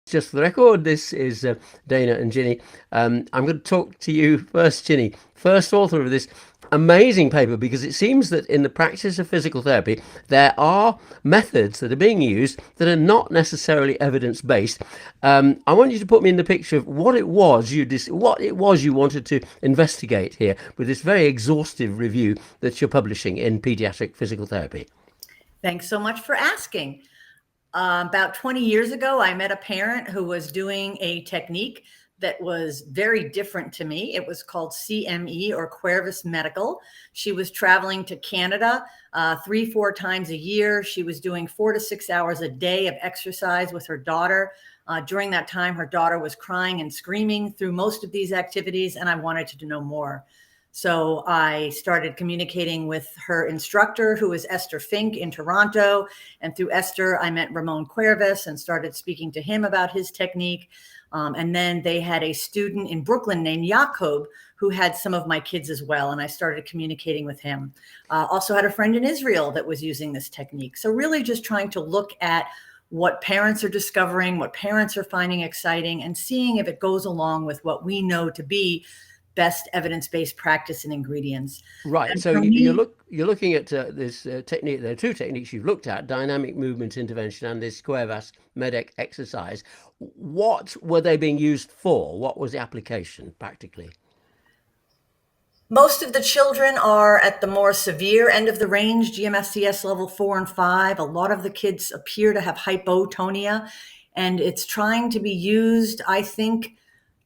Just for the record, this is Dana and Ginny. I'm going to talk to you first, Ginny, first author of this amazing paper, because it seems that in the practice of physical therapy, there are methods that are being used that are not necessarily evidence-based. I want you to put me in the picture of what it was you wanted to investigate here with this very exhaustive review that you're publishing in Pediatric Physical Therapy. Thanks so much for asking. About 20 years ago, I met a parent who was doing a technique that was very different to me. It was called CME, or Quervis Medical. She was traveling to Canada 3-4 times a year. She was doing 4 to 6 hours a day of exercise with her daughter. During that time, her daughter was crying and screaming through most of these activities, and I wanted to know more. So I started communicating with her instructor, who is Esther Fink in Toronto. And through Esther, I met Ramon Cuervas and started speaking to him about his technique. And then they had a student in Brooklyn named Jacob, who had some of my kids as well. And I started communicating with him. Also had a friend in Israel that was using this technique. So really just trying to look at what parents are discovering, what parents are finding exciting, and seeing if it goes along with what we know to be best evidence-based practice and ingredients. Right. And So for you're me, looking at this technique. There are two techniques you've looked at: dynamic movement intervention and this Cuervas Medec exercise. What were they being used for? What was the application practically? most of the children are at the more severe end of the range, GMSCS level 4 and 5. A lot of the kids appear to have hypotonia, and it's trying to be used, I think,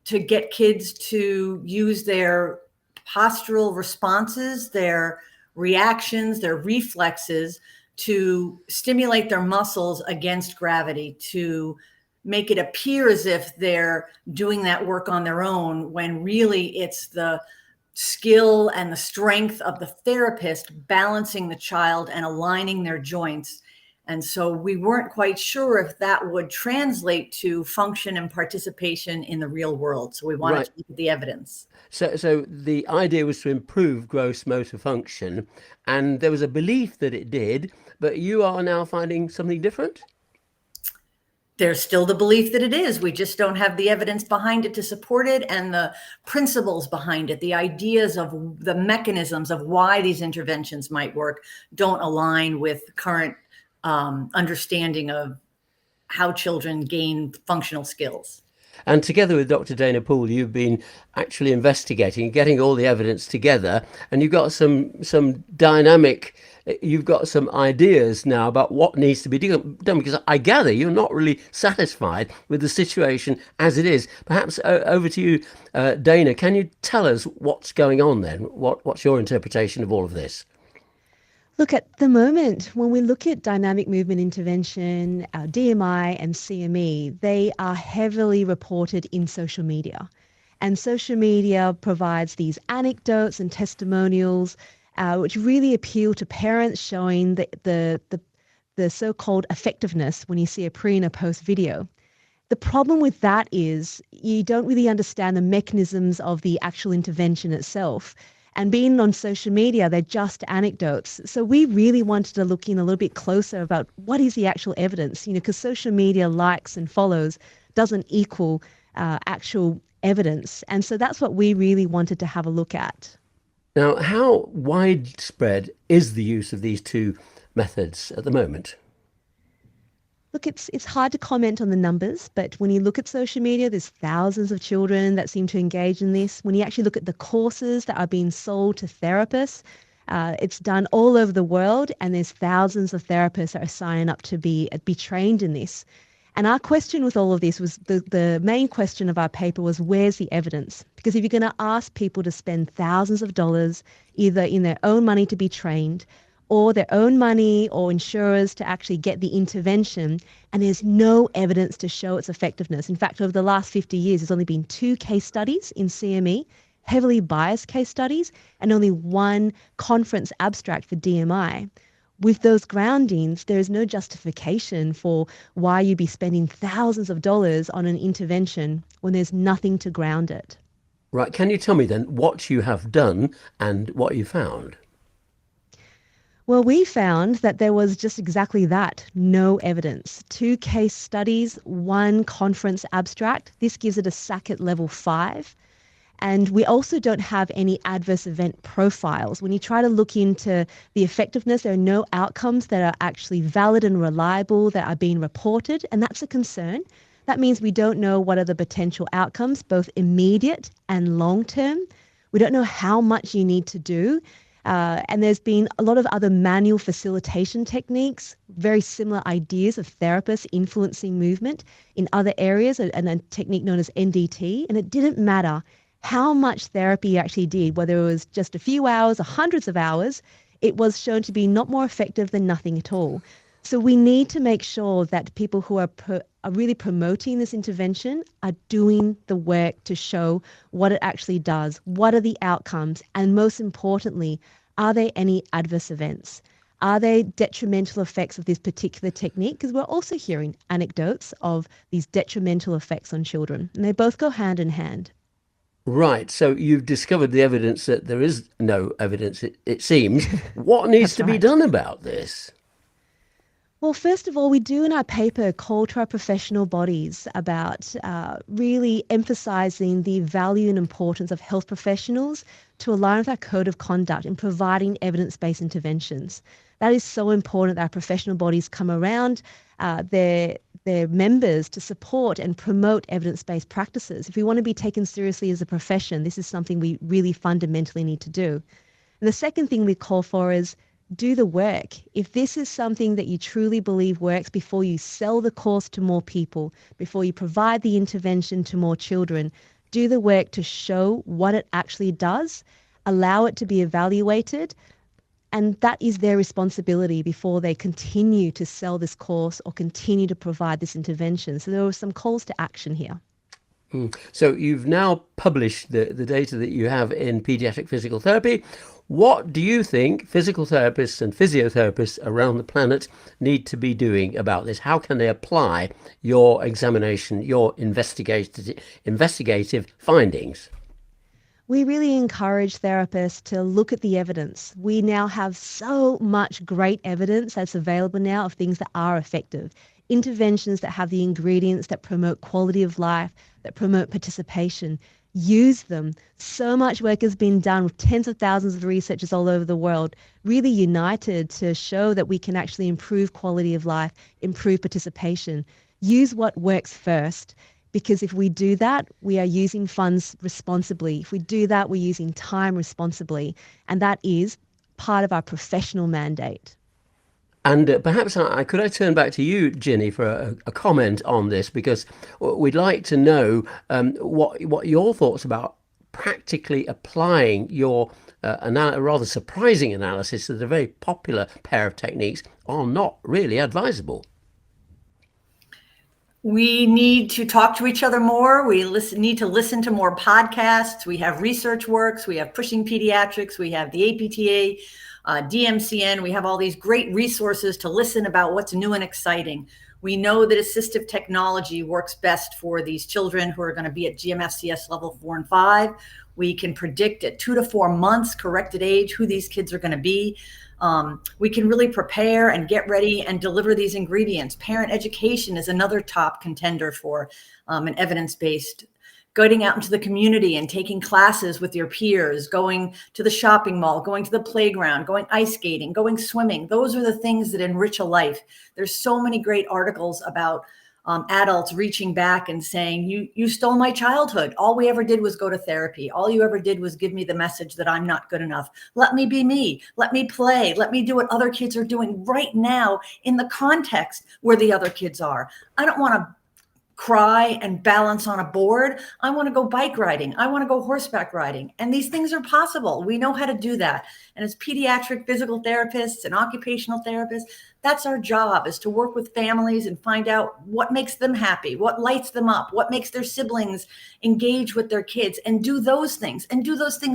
to get kids to use their postural responses, their reactions, their reflexes, to stimulate their muscles against gravity, to make it appear as if they're doing that work on their own, when really it's the skill and the strength of the therapist balancing the child and aligning their joints. And so we weren't quite sure if that would translate to function and participation in the real world. So we wanted Right. to look at the evidence. So the idea was to improve gross motor function, and there was a belief that it did, but you are now finding something different? There's still the belief that it is. We just don't have the evidence behind it to support it, and the principles behind it, the ideas of the mechanisms of why these interventions might work, don't align with current understanding of how children gain functional skills. And together with Dr. Dana Poole, you've been actually investigating, getting all the evidence together, and you've got some dynamic, you've got some ideas now about what needs to be done. Because I gather you're not really satisfied with the situation as it is. Perhaps over to you, Dana. Can you tell us what's going on then? What's your interpretation of all of this? Look, at the moment, when we look at dynamic movement intervention, our DMI and CME, they are heavily reported in social media. And social media provides these anecdotes and testimonials, which really appeal to parents, showing the so-called effectiveness when you see a pre and a post video. The problem with that is you don't really understand the mechanisms of the actual intervention itself. And being on social media, they're just anecdotes. So we really wanted to look in a little bit closer about what is the actual evidence, because social media likes and follows doesn't equal actual evidence. And so that's what we really wanted to have a look at. Now, how widespread is the use of these two methods at the moment? Look, it's hard to comment on the numbers, but when you look at social media, there's thousands of children that seem to engage in this. When you actually look at the courses that are being sold to therapists, it's done all over the world, and there's thousands of therapists that are signing up to be trained in this. And our question with all of this was, the main question of our paper was, where's the evidence? Because if you're going to ask people to spend thousands of dollars, either in their own money to be trained, or their own money or insurers to actually get the intervention, and there's no evidence to show its effectiveness. In fact, over the last 50 years, there's only been 2 case studies in CME, heavily biased case studies, and only 1 conference abstract for DMI. With those groundings, there is no justification for why you'd be spending thousands of dollars on an intervention when there's nothing to ground it. Right. Can you tell me then what you have done and what you found? Well, we found that there was just exactly that, no evidence. 2 case studies, 1 conference abstract. This gives it a SACET level 5. And we also don't have any adverse event profiles. When you try to look into the effectiveness, there are no outcomes that are actually valid and reliable that are being reported, and that's a concern. That means we don't know what are the potential outcomes, both immediate and long term. We don't know how much you need to do. And there's been a lot of other manual facilitation techniques, very similar ideas of therapists influencing movement in other areas, and a technique known as NDT. And it didn't matter how much therapy you actually did, whether it was just a few hours or hundreds of hours, it was shown to be not more effective than nothing at all. So we need to make sure that people who are really promoting this intervention are doing the work to show what it actually does, what are the outcomes, and most importantly, are there any adverse events? Are there detrimental effects of this particular technique? Because we're also hearing anecdotes of these detrimental effects on children, and they both go hand in hand. Right. So you've discovered the evidence that there is no evidence, it seems. What needs That's to be right. done about this? Well, first of all, we do in our paper call to our professional bodies about really emphasizing the value and importance of health professionals to align with our code of conduct in providing evidence-based interventions. That is so important that our professional bodies come around their members to support and promote evidence-based practices. If we want to be taken seriously as a profession, this is something we really fundamentally need to do. And the second thing we call for is do the work. If this is something that you truly believe works, before you sell the course to more people, before you provide the intervention to more children, do the work to show what it actually does, allow it to be evaluated, and that is their responsibility before they continue to sell this course or continue to provide this intervention. So there were some calls to action here. So you've now published the data that you have in pediatric physical therapy. What do you think physical therapists and physiotherapists around the planet need to be doing about this? How can they apply your examination, your investigative findings? We really encourage therapists to look at the evidence. We now have so much great evidence that's available now of things that are effective. Interventions that have the ingredients that promote quality of life, that promote participation. Use them. So much work has been done with tens of thousands of researchers all over the world, really united to show that we can actually improve quality of life, improve participation. Use what works first. Because if we do that, we are using funds responsibly. If we do that, we're using time responsibly. And that is part of our professional mandate. And perhaps could I turn back to you, Ginny, for a comment on this, because we'd like to know what your thoughts about practically applying your rather surprising analysis that a very popular pair of techniques are not really advisable. We need to talk to each other more. We need to listen to more podcasts. We have Research Works. We have Pushing Pediatrics. We have the APTA, DMCN. We have all these great resources to listen about what's new and exciting. We know that assistive technology works best for these children who are going to be at GMFCS level 4 and 5. We can predict at 2 to 4 months corrected age who these kids are going to be. We can really prepare and get ready and deliver these ingredients. Parent education is another top contender for an evidence-based. Getting out into the community and taking classes with your peers, going to the shopping mall, going to the playground, going ice skating, going swimming. Those are the things that enrich a life. There's so many great articles about adults reaching back and saying, you stole my childhood. All we ever did was go to therapy. All you ever did was give me the message that I'm not good enough. Let me be me. Let me play. Let me do what other kids are doing right now in the context where the other kids are. I don't want to cry and balance on a board. I want to go bike riding. I want to go horseback riding. And these things are possible. We know how to do that. And as pediatric physical therapists and occupational therapists, that's our job, is to work with families and find out what makes them happy, what lights them up, what makes their siblings engage with their kids, and do those things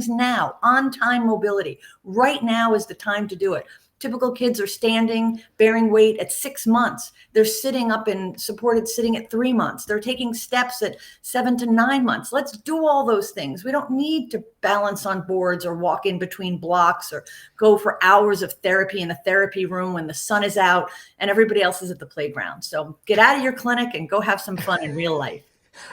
now. On time mobility. Right now is the time to do it. Typical kids are standing, bearing weight at 6 months. They're sitting up in supported sitting at 3 months. They're taking steps at 7 to 9 months. Let's do all those things. We don't need to balance on boards or walk in between blocks or go for hours of therapy in the therapy room when the sun is out and everybody else is at the playground. So get out of your clinic and go have some fun in real life.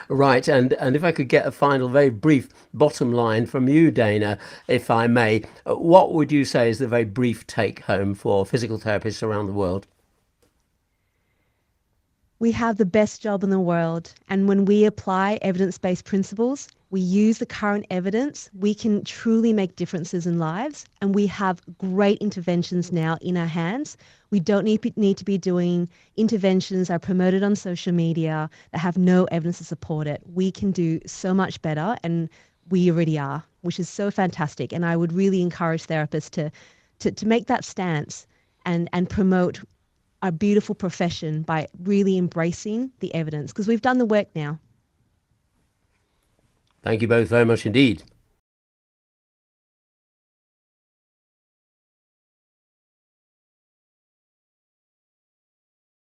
Right, and if I could get a final, very brief bottom line from you, Dana, if I may, what would you say is the very brief take home for physical therapists around the world? We have the best job in the world. And when we apply evidence-based principles, we use the current evidence, we can truly make differences in lives. And we have great interventions now in our hands. We don't need to be doing interventions that are promoted on social media that have no evidence to support it. We can do so much better, and we already are, which is so fantastic. And I would really encourage therapists to make that stance and promote our beautiful profession by really embracing the evidence, because we've done the work now. Thank you both very much indeed.